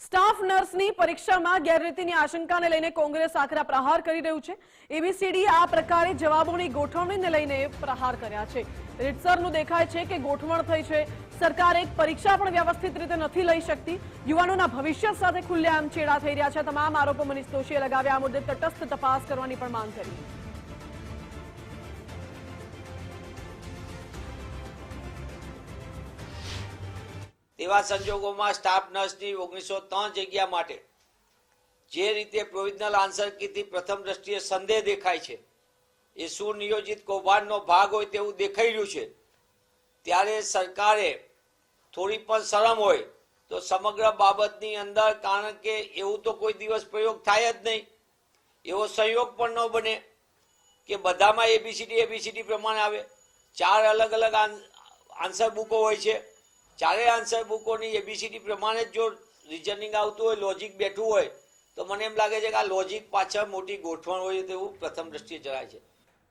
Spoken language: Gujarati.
સ્ટાફ નર્સની પરીક્ષામાં ગેરરીતિની આશંકાને લઈને કોંગ્રેસ આકરા પ્રહાર કરી રહ્યું છે। એબીસીડી આ પ્રકારે જવાબોની ગોઠવણીને લઈને પ્રહાર કર્યા છે। રીતસરનું દેખાય છે કે ગોઠવણ થઈ છે। સરકાર એક પરીક્ષા પણ વ્યવસ્થિત રીતે નથી લઈ શકતી। યુવાનોના ભવિષ્ય સાથે ખુલ્લેઆમ ચેડા થઈ રહ્યા છે। તમામ આરોપો મનીષ દોશીએ લગાવ્યા। આ મુદ્દે તટસ્થ તપાસ કરવાની પણ માંગ કરી। તેવા સંજોગોમાં સ્ટાફ નર્સની 1903 જગ્યા માટે જે રીતે પ્રોવિઝનલ આન્સર કીથી પ્રથમ દ્રષ્ટિએ સંદેહ દેખાય છે, એ સુનિયોજિત કૌભાંડનો ભાગ હોય તેવું દેખાઈ રહ્યું છે। ત્યારે સરકારે થોડી પણ શરમ હોય તો સમગ્ર બાબતની અંદર, કારણ કે એવું તો કોઈ દિવસ પ્રયોગ થાય જ નહીં, એવો સંયોગ પણ ન બને કે બધામાં એબીસીડી પ્રમાણે આવે। 4 અલગ અલગ આન્સર બુકો હોય છે। ચારેય આન્સર બુકોની એબીસીડી પ્રમાણે જો રિઝનિંગ આવતું હોય, લોજિક બેઠું હોય, તો મને એમ લાગે છે કે આ લોજિક પાછળ મોટી ગોઠવણ હોય તેવું પ્રથમ દ્રષ્ટિએ જણાય છે।